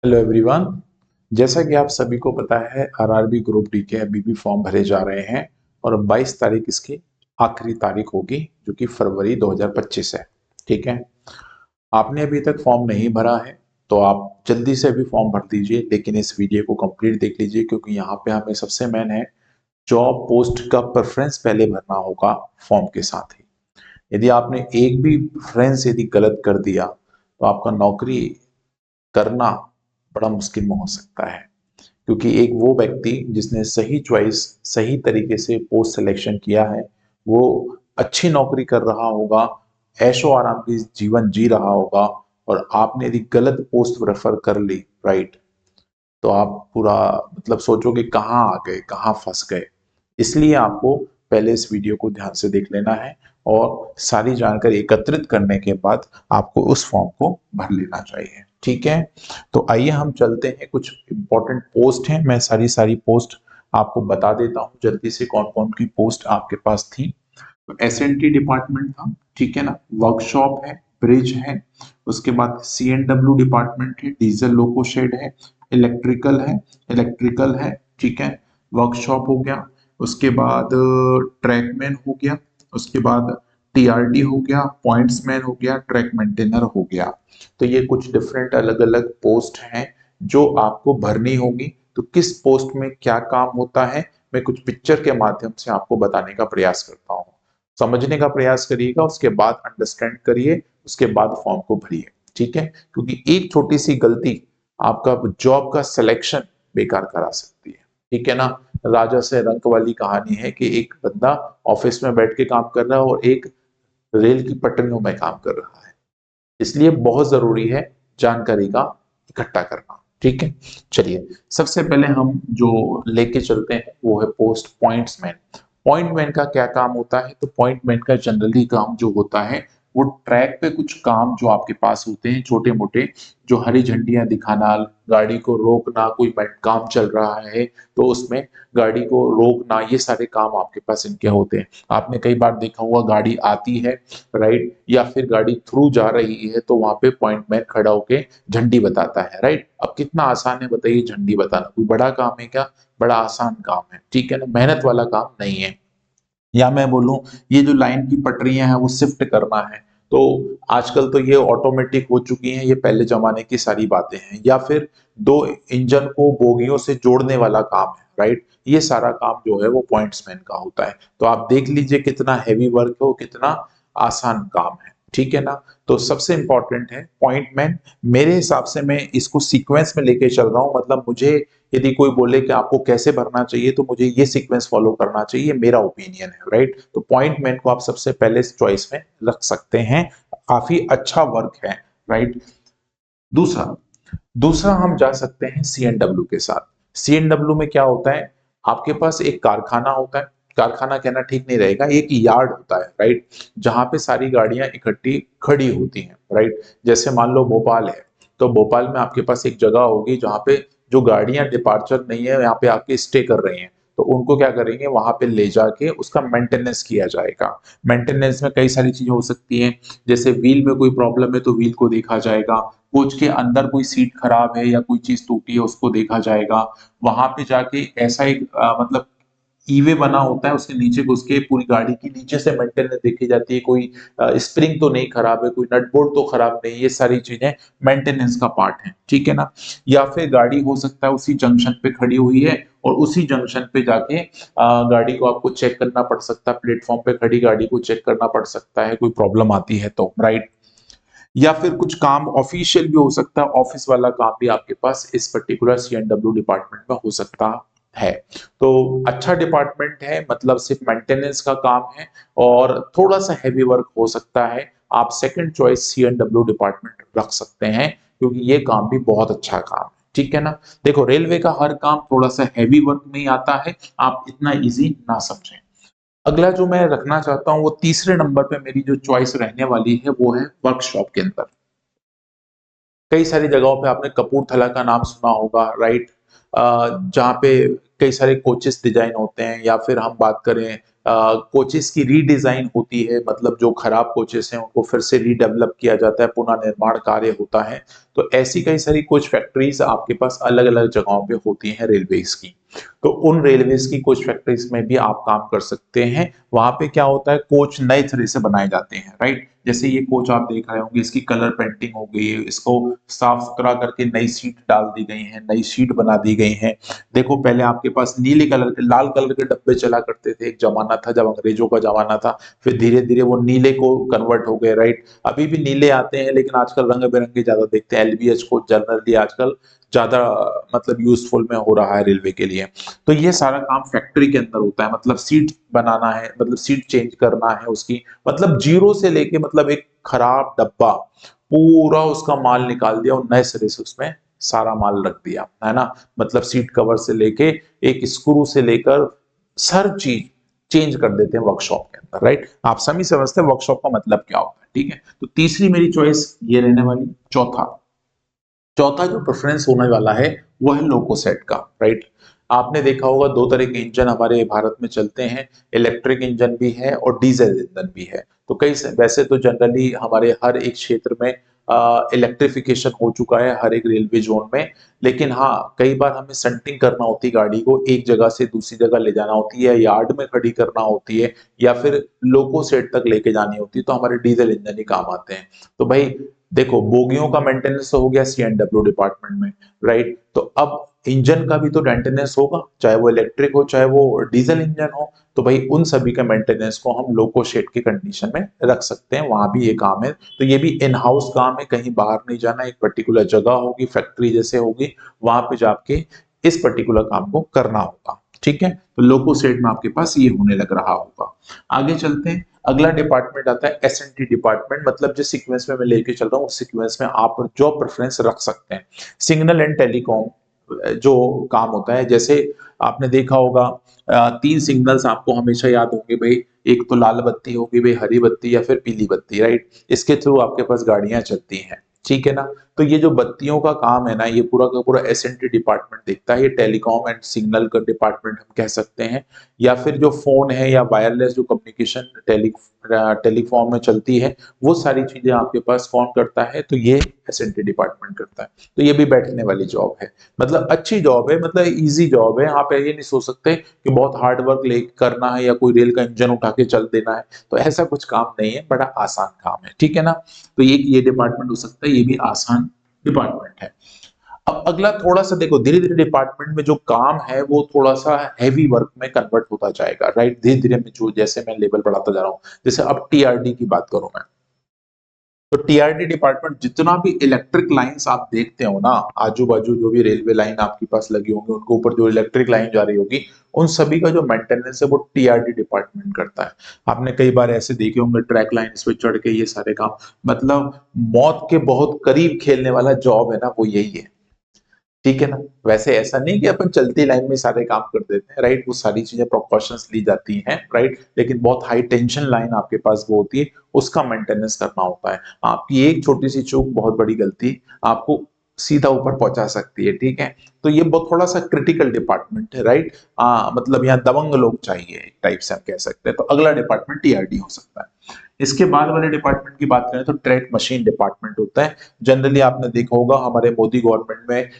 Hello everyone. जैसा कि आप सभी को पता है आरआरबी ग्रुप डी के अभी भी फॉर्म भरे जा रहे हैं और 22 तारीख इसकी आखिरी तारीख होगी जो कि फरवरी 2025 है। ठीक है, आपने अभी तक फॉर्म नहीं भरा है तो आप जल्दी से अभी फॉर्म भर दीजिए, लेकिन इस वीडियो को कंप्लीट देख लीजिए क्योंकि यहाँ पे हमें सबसे मेन है जॉब पोस्ट का प्रेफरेंस पहले भरना होगा फॉर्म के साथ ही। यदि आपने एक भी प्रेफरेंस यदि गलत कर दिया तो आपका नौकरी करना बड़ा मुश्किल में हो सकता है, क्योंकि एक वो व्यक्ति जिसने सही चॉइस सही तरीके से पोस्ट सिलेक्शन किया है वो अच्छी नौकरी कर रहा होगा, ऐशो आराम की जीवन जी रहा होगा, और आपने यदि गलत पोस्ट रेफर कर ली, राइट, तो आप पूरा मतलब सोचोगे कहाँ आ गए, कहाँ फंस गए। इसलिए आपको पहले इस वीडियो को ध्यान से देख लेना है और सारी जानकारी एकत्रित करने के बाद आपको उस फॉर्म को भर लेना चाहिए। ठीक है, तो आइए हम चलते हैं। कुछ इंपॉर्टेंट पोस्ट हैं, मैं सारी सारी पोस्ट आपको बता देता हूँ जल्दी से कौन कौन की पोस्ट आपके पास थी। तो एसएनटी डिपार्टमेंट था, ठीक है ना, वर्कशॉप है, ब्रिज है, उसके बाद सीएनडब्ल्यू डिपार्टमेंट है, डीजल लोको शेड है, इलेक्ट्रिकल है, ठीक है, वर्कशॉप हो गया, उसके बाद ट्रैकमैन हो गया, उसके बाद टीआरडी हो गया, पॉइंट्समैन हो गया, ट्रैक मेंटेनर हो गया। तो ये कुछ डिफरेंट अलग अलग पोस्ट हैं जो आपको भरनी होगी। तो किस पोस्ट में क्या काम होता है मैं कुछ पिक्चर के माध्यम से आपको बताने का प्रयास करता हूँ। समझने का प्रयास करिएगा, उसके बाद अंडरस्टैंड करिए, उसके बाद फॉर्म को भरिए। ठीक है, क्योंकि एक छोटी सी गलती आपका जॉब का सिलेक्शन बेकार करा सकती है। ठीक है ना, राजा से रंक वाली कहानी है कि एक बंदा ऑफिस में बैठ के काम कर रहा है और एक रेल की पटरियों में काम कर रहा है। इसलिए बहुत जरूरी है जानकारी का इकट्ठा करना। ठीक है, चलिए सबसे पहले हम जो लेके चलते हैं वो है पोस्ट पॉइंट्समैन। पॉइंटमैन का क्या काम होता है? तो पॉइंटमैन का जनरली काम जो होता है वो ट्रैक पे कुछ काम जो आपके पास होते हैं छोटे मोटे, जो हरी झंडियां दिखाना, गाड़ी को रोकना, कोई काम चल रहा है तो उसमें गाड़ी को रोकना, ये सारे काम आपके पास इनके होते हैं। आपने कई बार देखा हुआ गाड़ी आती है, राइट, या फिर गाड़ी थ्रू जा रही है तो वहां पे पॉइंटमैन खड़ा होके झंडी बताता है, राइट। अब कितना आसान है बताइए झंडी बताना, कोई बड़ा काम है क्या? बड़ा आसान काम है, ठीक है ना, मेहनत वाला काम नहीं है। या मैं बोलूं ये जो लाइन की पटरियां हैं वो शिफ्ट करना है, तो आजकल तो ये ऑटोमेटिक हो चुकी हैं, ये पहले जमाने की सारी बातें हैं। या फिर दो इंजन को बोगियों से जोड़ने वाला काम है, राइट, ये सारा काम जो है वो पॉइंट्समैन का होता है। तो आप देख लीजिए कितना हैवी वर्क है, वो कितना आसान काम है। ठीक है ना, तो सबसे इंपॉर्टेंट है पॉइंटमैन। मेरे हिसाब से मैं इसको सीक्वेंस में लेके चल रहा हूं, मतलब मुझे यदि कोई बोले कि आपको कैसे भरना चाहिए तो मुझे ये सीक्वेंस फॉलो करना चाहिए, मेरा ओपिनियन है, राइट। तो पॉइंटमैन को आप सबसे पहले चॉइस में रख सकते हैं, काफी अच्छा वर्क है, राइट। दूसरा दूसरा हम जा सकते हैं सीएनडब्ल्यू के साथ। सीएनडब्ल्यू में क्या होता है? आपके पास एक कारखाना होता है, कारखाना कहना ठीक नहीं रहेगा, एक यार्ड होता है, राइट, जहां पे सारी गाड़ियां इकट्ठी खड़ी होती हैं, राइट। जैसे मान लो भोपाल है, तो भोपाल में आपके पास एक जगह होगी जहां पे जो गाड़ियां डिपार्चर नहीं है यहाँ पे आके स्टे कर रही हैं, तो उनको क्या करेंगे वहां पे ले जाके उसका मेंटेनेंस किया जाएगा। मेंटेनेंस में कई सारी चीजें हो सकती हैं, जैसे व्हील में कोई प्रॉब्लम है तो व्हील को देखा जाएगा, कोच के अंदर कोई सीट खराब है या कोई चीज टूटी है उसको देखा जाएगा। वहां पे जाके ऐसा एक मतलब ईवे बना होता है, उसके नीचे घुस के पूरी गाड़ी की नीचे से मेंटेनेंस देखी जाती है, कोई स्प्रिंग तो नहीं खराब है, कोई नट बोल्ट तो खराब नहीं, ये सारी चीजें मेंटेनेंस का पार्ट है। ठीक है ना, या फिर गाड़ी हो सकता है उसी जंक्शन पे खड़ी हुई है और उसी जंक्शन पे जाके गाड़ी को आपको चेक करना पड़ सकता है, प्लेटफॉर्म पे खड़ी गाड़ी को चेक करना पड़ सकता है कोई प्रॉब्लम आती है तो, राइट। या फिर कुछ काम ऑफिशियल भी हो सकता है, ऑफिस वाला काम भी आपके पास इस पर्टिकुलर सीएनडब्ल्यू डिपार्टमेंट में हो सकता है। तो अच्छा डिपार्टमेंट है, मतलब सिर्फ मेंटेनेंस का काम है और थोड़ा सा हैवी वर्क हो सकता है। आप सेकंड चॉइस सीएनडब्ल्यू डिपार्टमेंट रख सकते हैं क्योंकि ये काम भी बहुत अच्छा काम है। ठीक है ना, देखो रेलवे का हर काम थोड़ा सा हैवी वर्क में ही आता है, आप इतना इजी ना समझें। अगला जो मैं रखना चाहता हूं वो तीसरे नंबर पे मेरी जो चॉइस रहने वाली है वो है वर्कशॉप के अंदर। कई सारी जगहों पे आपने कपूरथला का नाम सुना होगा, राइट, जहाँ पे कई सारे कोचेस डिजाइन होते हैं, या फिर हम बात करें कोचेस की रीडिजाइन होती है, मतलब जो खराब कोचेस हैं उनको फिर से रीडेवलप किया जाता है, पुनः निर्माण कार्य होता है। तो ऐसी कई सारी कोच फैक्ट्रीज आपके पास अलग अलग जगहों पे होती हैं रेलवेज की। तो उन रेलवेज की कोच फैक्ट्रीज में भी आप काम कर सकते हैं। वहां पे क्या होता है, कोच नए तरह से बनाए जाते हैं, राइट। जैसे ये कोच आप देख रहे होंगे, इसकी कलर पेंटिंग हो गई है, इसको साफ सुथरा करके नई सीट डाल दी गई है, नई सीट बना दी गई है। देखो पहले आपके पास नीले कलर के, लाल कलर के डब्बे चला करते थे, एक जमाना था जब अंग्रेजों का जमाना था, फिर धीरे धीरे वो नीले को कन्वर्ट हो गए, राइट। अभी भी नीले आते हैं, लेकिन आजकल रंग बिरंगे ज्यादा देखते हैं। एलबीएच को जनरली आजकल ज्यादा मतलब यूजफुल में हो रहा है रेलवे के लिए। तो ये सारा काम फैक्ट्री के अंदर होता है, मतलब सीट बनाना है, मतलब सीट चेंज करना है उसकी, मतलब जीरो से लेके, मतलब एक खराब डब्बा पूरा उसका माल निकाल दिया और नए सिरे से उसमें सारा माल रख दिया, है ना। मतलब सीट कवर से लेके एक स्क्रू से लेकर हर चीज चेंज कर देते हैं वर्कशॉप के अंदर, राइट। आप सभी समझते हैं वर्कशॉप का मतलब क्या होता है, ठीक है। तो तीसरी मेरी चॉइस ये रहने वाली। चौथा चौथा जो प्रेफरेंस होने वाला है वो है लोको सेट का, राइट। आपने देखा होगा दो तरह के इंजन हमारे भारत में चलते हैं, इलेक्ट्रिक इंजन भी है और डीजल इंजन भी है। तो कई वैसे तो जनरली हमारे हर एक क्षेत्र में इलेक्ट्रिफिकेशन हो चुका है, हर एक रेलवे जोन में। लेकिन हाँ, कई बार हमें संटिंग करना होती है, गाड़ी को एक जगह से दूसरी जगह ले जाना होती है, यार्ड में खड़ी करना होती है, या फिर लोको सेट तक लेके जानी होती है, तो हमारे डीजल इंजन ही काम आते हैं। तो भाई देखो, बोगियों का मेंटेनेंस हो गया सीएनडब्ल्यू डिपार्टमेंट में, राइट। तो अब इंजन का भी तो मेंटेनेंस होगा, चाहे वो इलेक्ट्रिक हो चाहे वो डीजल इंजन हो। तो भाई उन सभी का मेंटेनेंस को हम लोको शेड की कंडीशन में रख सकते हैं, वहां भी ये काम है। तो ये भी इन हाउस काम है, कहीं बाहर नहीं जाना, एक पर्टिकुलर जगह होगी, फैक्ट्री जैसे होगी, वहां पे जाके इस पर्टिकुलर काम को करना होगा, ठीक है। तो लोको सेट में आपके पास ये होने लग रहा होगा। आगे चलते हैं, अगला डिपार्टमेंट आता है एसएनटी डिपार्टमेंट। मतलब जिस सीक्वेंस में मैं लेके चल रहा हूँ उस सीक्वेंस में आप जो प्रेफरेंस रख सकते हैं। सिग्नल एंड टेलीकॉम जो काम होता है, जैसे आपने देखा होगा तीन सिग्नल्स आपको हमेशा याद होंगे भाई। एक तो लाल बत्ती होगी भाई, हरी बत्ती या फिर पीली बत्ती, राइट। इसके थ्रू आपके पास गाड़ियां चलती हैं, ठीक है ना। तो ये जो बत्तियों का काम है ना, ये पूरा का पूरा एसएनटी डिपार्टमेंट देखता है। ये टेलीकॉम एंड सिग्नल का डिपार्टमेंट हम कह सकते हैं। या फिर जो फोन है या वायरलेस जो कम्युनिकेशन टेलीफॉर्म में चलती है, वो सारी चीजें आपके पास कौन करता है, तो ये एसएनटी डिपार्टमेंट करता है। तो ये भी बैठने वाली जॉब है, मतलब अच्छी जॉब है, मतलब इजी जॉब है। आप ये नहीं सोच सकते कि बहुत हार्ड वर्क ले करना है या कोई रेल का इंजन उठा के चल देना है, तो ऐसा कुछ काम नहीं है, बड़ा आसान काम है, ठीक है ना। तो ये डिपार्टमेंट हो सकता है, ये भी आसान डिपार्टमेंट है। अब अगला थोड़ा सा देखो, धीरे धीरे डिपार्टमेंट में जो काम है वो थोड़ा सा हैवी वर्क में कन्वर्ट होता जाएगा, राइट। धीरे धीरे में जो जैसे मैं लेवल बढ़ाता जा रहा हूँ, जैसे अब टीआरडी की बात करूं मैं, तो टीआरडी डिपार्टमेंट जितना भी इलेक्ट्रिक लाइंस आप देखते हो ना, आजू बाजू जो भी रेलवे लाइन आपके पास लगी होंगी, उनके ऊपर जो इलेक्ट्रिक लाइन जा रही होगी, उन सभी का जो मेंटेनेंस है वो टीआरडी डिपार्टमेंट करता है। आपने कई बार ऐसे देखे होंगे ट्रैक लाइंस पे चढ़ के ये सारे काम, मतलब मौत के बहुत करीब खेलने वाला जॉब है ना, वो यही है, ठीक है ना। वैसे ऐसा नहीं कि अपन चलती लाइन में सारे काम कर देते हैं, राइट। वो सारी चीजें प्रिकॉशंस ली जाती हैं, राइट। लेकिन बहुत हाई टेंशन लाइन आपके पास वो होती है, उसका मेंटेनेंस करना होता है। आपकी एक छोटी सी चूक, बहुत बड़ी गलती आपको सीधा ऊपर पहुंचा सकती है, ठीक है। तो ये बहुत थोड़ा सा क्रिटिकल डिपार्टमेंट है, राइट। मतलब यहाँ दबंग लोग चाहिए, एक टाइप से हम कह सकते हैं। तो अगला डिपार्टमेंट टीआरडी हो सकता है। इसके बाद वाले डिपार्टमेंट की बात करें तो ट्रैक मशीन डिपार्टमेंट होता है। जनरली आपने देखा होगा हमारे मोदी गवर्नमेंट में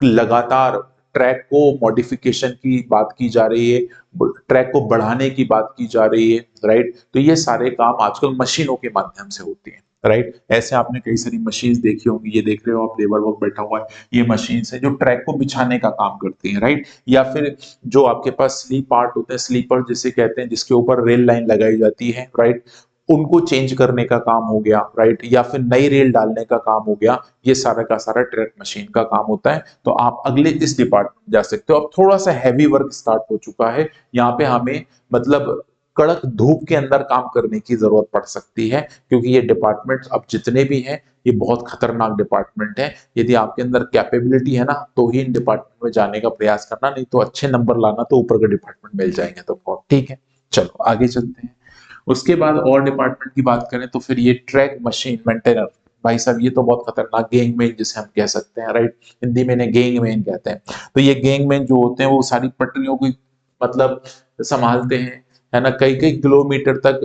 लगातार ट्रैक को मॉडिफिकेशन की बात की जा रही है, ट्रैक को बढ़ाने की बात की जा रही है, राइट। तो ये सारे काम आजकल मशीनों के माध्यम से होते हैं, राइट। ऐसे आपने कई सारी मशीन्स देखी होंगी, ये देख रहे हो आप, लेबर वर्क बैठा हुआ है, ये मशीन है जो ट्रैक को बिछाने का काम करती है, राइट। या फिर जो आपके पास स्लीप पार्ट होते हैं, स्लीपर जिसे कहते हैं, जिसके ऊपर रेल लाइन लगाई जाती है, राइट, उनको चेंज करने का काम हो गया, राइट। या फिर नई रेल डालने का काम हो गया, ये सारा का सारा ट्रैक मशीन का काम होता है। तो आप अगले इस डिपार्टमेंट जा सकते हो। अब थोड़ा सा हैवी वर्क स्टार्ट हो चुका है, यहाँ पे हमें मतलब कड़क धूप के अंदर काम करने की जरूरत पड़ सकती है, क्योंकि ये डिपार्टमेंट अब जितने भी हैं ये बहुत खतरनाक डिपार्टमेंट है। यदि आपके अंदर कैपेबिलिटी है ना, तो ही इन डिपार्टमेंट में जाने का प्रयास करना, नहीं तो अच्छे नंबर लाना तो ऊपर के डिपार्टमेंट मिल जाएंगे, तो बहुत ठीक है। चलो आगे चलते हैं। उसके बाद और डिपार्टमेंट की बात करें तो फिर ये ट्रैक मशीन मेंटेनर, भाई साहब ये तो बहुत खतरनाक गैंगमैन जिसे हम कह सकते हैं, राइट, हिंदी में इन्हें गैंगमैन कहते हैं। तो ये गैंगमैन जो होते हैं वो सारी पटरियों को मतलब संभालते हैं, है ना, कई कई किलोमीटर तक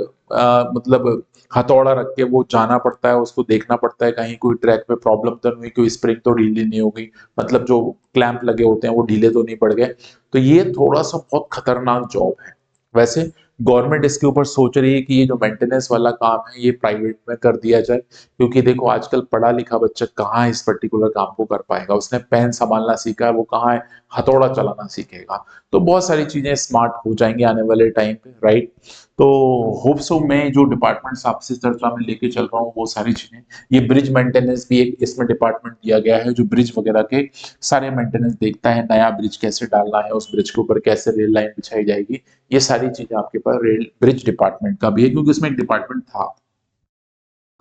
मतलब हथौड़ा रख के वो जाना पड़ता है, उसको देखना पड़ता है कहीं कोई ट्रैक पे प्रॉब्लम तो नहीं हुई, कोई स्प्रिंग तो ढीली नहीं हो गई, मतलब जो क्लैंप लगे होते हैं वो ढीले तो नहीं पड़ गए। तो ये थोड़ा सा बहुत खतरनाक जॉब है। वैसे गवर्नमेंट इसके ऊपर सोच रही है कि ये जो मेंटेनेंस वाला काम है ये प्राइवेट में कर दिया जाए, क्योंकि देखो आजकल पढ़ा लिखा बच्चा कहाँ इस पर्टिकुलर काम को कर पाएगा, उसने पेन संभालना सीखा है, वो कहाँ है हथौड़ा चलाना सीखेगा। तो बहुत सारी चीजें स्मार्ट हो जाएंगी आने वाले टाइम पे, राइट। तो होप सो मैं जो डिपार्टमेंट्स आपसे चर्चा में लेके चल रहा हूँ वो सारी चीजें, ये ब्रिज मेंटेनेंस भी एक इसमें डिपार्टमेंट दिया गया है जो ब्रिज वगैरह के सारे मेंटेनेंस देखता है, नया ब्रिज कैसे डालना है, उस ब्रिज के ऊपर कैसे रेल लाइन बिछाई जाएगी, ये सारी चीजें आपके पास रेल ब्रिज डिपार्टमेंट का भी है, क्योंकि उसमें एक डिपार्टमेंट था।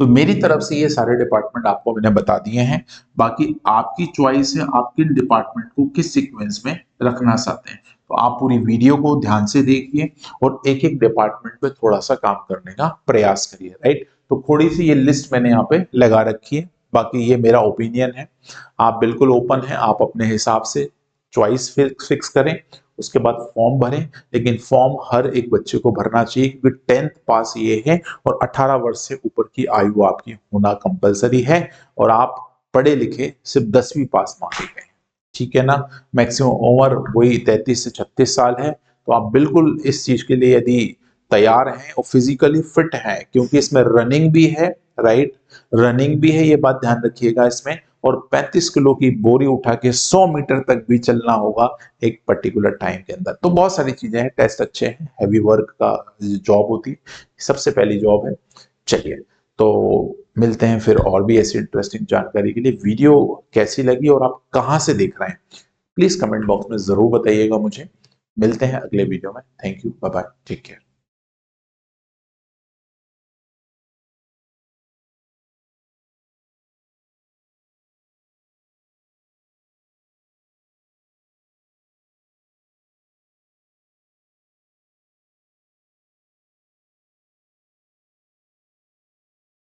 तो मेरी तरफ से ये सारे डिपार्टमेंट आपको मैंने बता दिए हैं। बाकी आपकी चॉइस है आप किन डिपार्टमेंट को किस सीक्वेंस में रखना चाहते हैं। तो आप पूरी वीडियो को ध्यान से देखिए और एक एक डिपार्टमेंट पे थोड़ा सा काम करने का प्रयास करिए, राइट। तो थोड़ी सी ये लिस्ट मैंने यहाँ पे लगा रखी है, बाकी ये मेरा ओपिनियन है, आप बिल्कुल ओपन है, आप अपने हिसाब से चॉइस फिक्स करें, उसके बाद फॉर्म भरें। लेकिन फॉर्म हर एक बच्चे को भरना चाहिए, क्योंकि 10th पास ये है और 18 वर्ष से ऊपर की आयु आपकी होना कंपलसरी है, और आप पढ़े लिखे सिर्फ 10वीं पास मांगे गए, ठीक है ना। मैक्सिमम उम्र वही 33 से 36 साल है। तो आप बिल्कुल इस चीज के लिए यदि तैयार हैं और फिजिकली फिट हैं, क्योंकि इसमें रनिंग भी है, राइट, रनिंग भी है, ये बात ध्यान रखिएगा इसमें। और 35 किलो की बोरी उठा के 100 मीटर तक भी चलना होगा एक पर्टिकुलर टाइम के अंदर। तो बहुत सारी चीजें हैं, टेस्ट अच्छे हैं, हैवी वर्क का जॉब होती, सबसे पहली जॉब है। चलिए, तो मिलते हैं फिर और भी ऐसी इंटरेस्टिंग जानकारी के लिए। वीडियो कैसी लगी और आप कहाँ से देख रहे हैं प्लीज कमेंट बॉक्स में जरूर बताइएगा मुझे। मिलते हैं अगले वीडियो में। Thank you, bye bye, take care.